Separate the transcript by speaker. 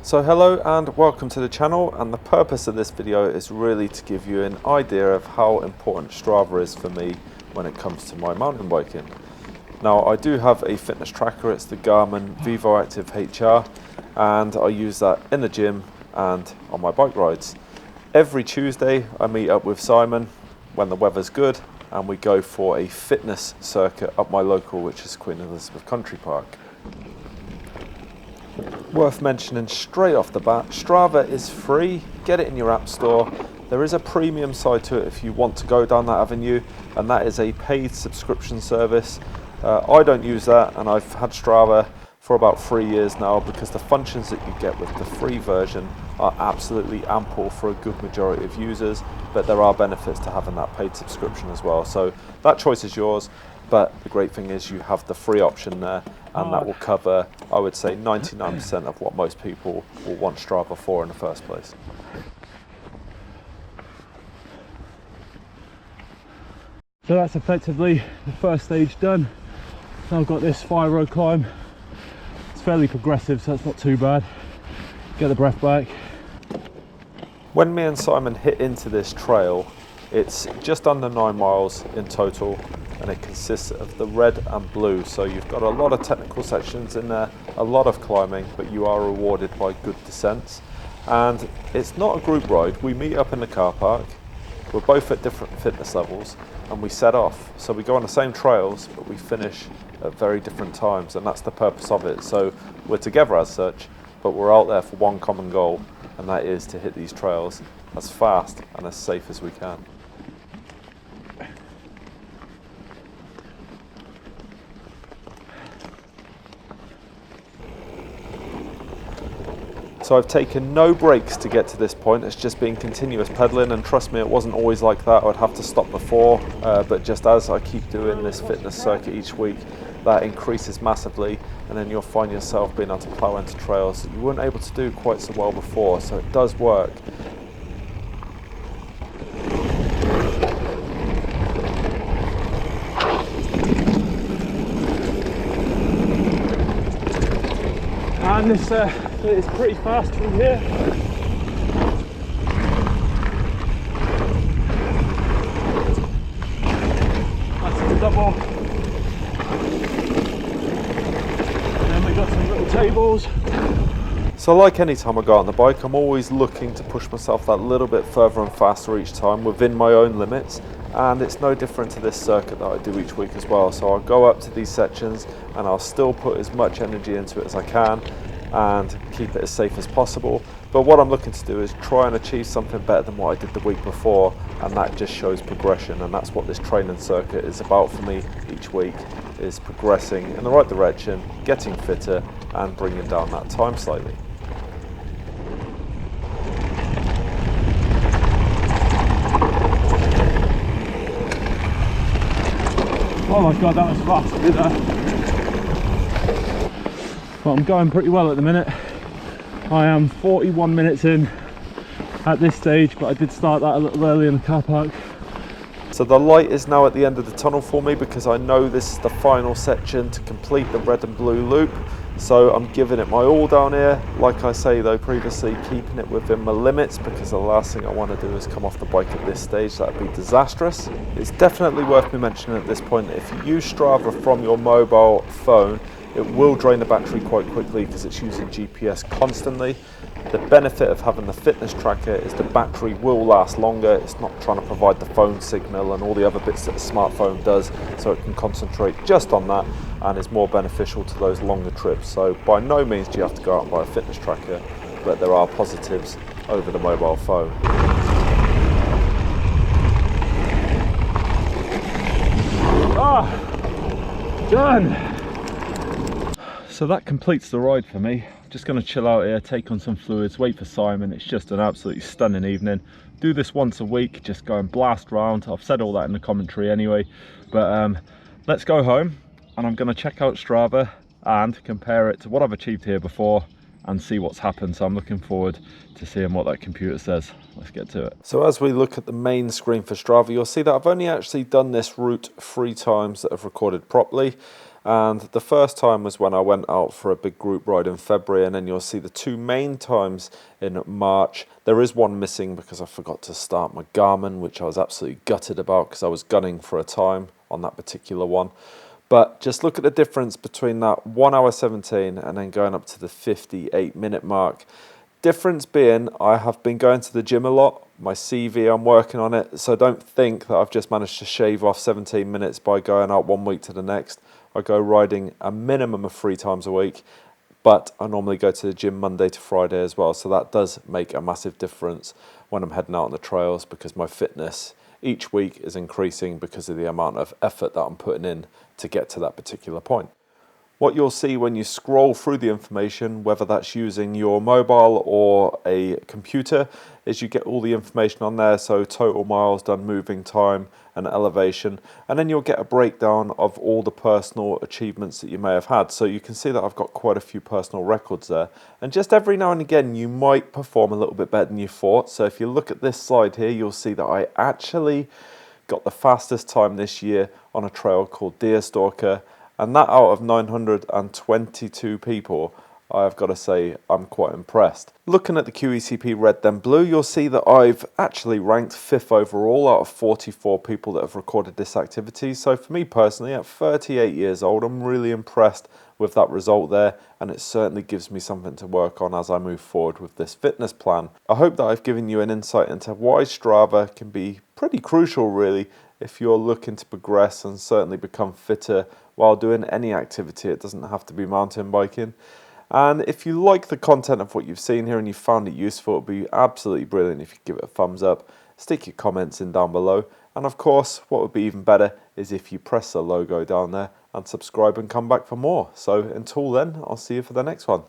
Speaker 1: So hello and welcome to the channel, and the purpose of this video is really to give you an idea of how important Strava is for me when it comes to my mountain biking. Now I do have a fitness tracker, it's the Garmin Active HR, and I use that in the gym and on my bike rides. Every Tuesday I meet up with Simon when the weather's good and we go for a fitness circuit up my local, which is Queen Elizabeth Country Park. Worth mentioning straight off the bat, Strava is free, get it in your app store. There is a premium side to it if you want to go down that avenue, and that is a paid subscription service. I don't use that, and I've had Strava for about 3 years now because the functions that you get with the free version are absolutely ample for a good majority of users, but there are benefits to having that paid subscription as well. So that choice is yours, but the great thing is you have the free option there, and that will cover, I would say, 99% of what most people will want Strava for in the first place.
Speaker 2: So that's effectively the first stage done. Now I've got this 5 road climb. It's fairly progressive, so it's not too bad. Get the breath back.
Speaker 1: When me and Simon hit into this trail, it's just under 9 miles in total, and it consists of the red and blue. So you've got a lot of technical sections in there, a lot of climbing, but you are rewarded by good descents. And it's not a group ride. We meet up in the car park. We're both at different fitness levels and we set off. So we go on the same trails, but we finish at very different times, and that's the purpose of it. So we're together as such, but we're out there for one common goal, and that is to hit these trails as fast and as safe as we can. So I've taken no breaks to get to this point. It's just been continuous pedaling, and trust me, it wasn't always like that. I'd have to stop before, but just as I keep doing this fitness circuit each week, that increases massively, and then you'll find yourself being able to plow into trails that you weren't able to do quite so well before. So it does work.
Speaker 2: And this is pretty fast from here. That's the double. And then we got some little tables.
Speaker 1: So like any time I go out on the bike, I'm always looking to push myself that little bit further and faster each time within my own limits. And it's no different to this circuit that I do each week as well. So I'll go up to these sections and I'll still put as much energy into it as I can and keep it as safe as possible. But what I'm looking to do is try and achieve something better than what I did the week before, and that just shows progression, and that's what this training circuit is about for me each week, is progressing in the right direction, getting fitter and bringing down that time slightly.
Speaker 2: Oh my god, that was fast, did that? But I'm going pretty well at the minute. I am 41 minutes in at this stage, but I did start that a little early in the car park.
Speaker 1: So the light is now at the end of the tunnel for me because I know this is the final section to complete the red and blue loop. So I'm giving it my all down here. Like I say though previously, keeping it within my limits, because the last thing I want to do is come off the bike at this stage. That would be disastrous. It's definitely worth me mentioning at this point that if you use Strava from your mobile phone, it will drain the battery quite quickly because it's using GPS constantly. The benefit of having the fitness tracker is the battery will last longer. It's not trying to provide the phone signal and all the other bits that a smartphone does, so it can concentrate just on that and is more beneficial to those longer trips. So by no means do you have to go out and buy a fitness tracker, but there are positives over the mobile phone.
Speaker 2: Done! So that completes the ride for me. I'm just going to chill out here, take on some fluids, wait for Simon. It's just an absolutely stunning evening. Do this once a week, just go and blast around. I've said all that in the commentary anyway, but let's go home and I'm going to check out Strava and compare it to what I've achieved here before and see what's happened. So I'm looking forward to seeing what that computer says. Let's get to it.
Speaker 1: So as we look at the main screen for Strava, you'll see that I've only actually done this route 3 times that I've recorded properly. And the first time was when I went out for a big group ride in February, and then you'll see the two main times in March. There is one missing because I forgot to start my Garmin, which I was absolutely gutted about because I was gunning for a time on that particular one. But just look at the difference between that 1 hour 17 and then going up to the 58-minute mark. Difference being, I have been going to the gym a lot. My CV, I'm working on it, so don't think that I've just managed to shave off 17 minutes by going out 1 week to the next. I go riding a minimum of 3 times a week, but I normally go to the gym Monday to Friday as well, so that does make a massive difference when I'm heading out on the trails, because my fitness each week is increasing because of the amount of effort that I'm putting in to get to that particular point. What you'll see when you scroll through the information, whether that's using your mobile or a computer, is you get all the information on there. So total miles done, moving time and elevation. And then you'll get a breakdown of all the personal achievements that you may have had. So you can see that I've got quite a few personal records there. And just every now and again, you might perform a little bit better than you thought. So if you look at this slide here, you'll see that I actually got the fastest time this year on a trail called Deerstalker. And that out of 922 people, I've got to say I'm quite impressed. Looking at the QECP Red Then Blue, you'll see that I've actually ranked 5th overall out of 44 people that have recorded this activity. So for me personally, at 38 years old, I'm really impressed with that result there, and it certainly gives me something to work on as I move forward with this fitness plan. I hope that I've given you an insight into why Strava can be pretty crucial really if you're looking to progress and certainly become fitter while doing any activity. It doesn't have to be mountain biking. And if you like the content of what you've seen here and you found it useful, it would be absolutely brilliant if you give it a thumbs up, stick your comments in down below, and of course what would be even better is if you press the logo down there and subscribe and come back for more. So until then, I'll see you for the next one.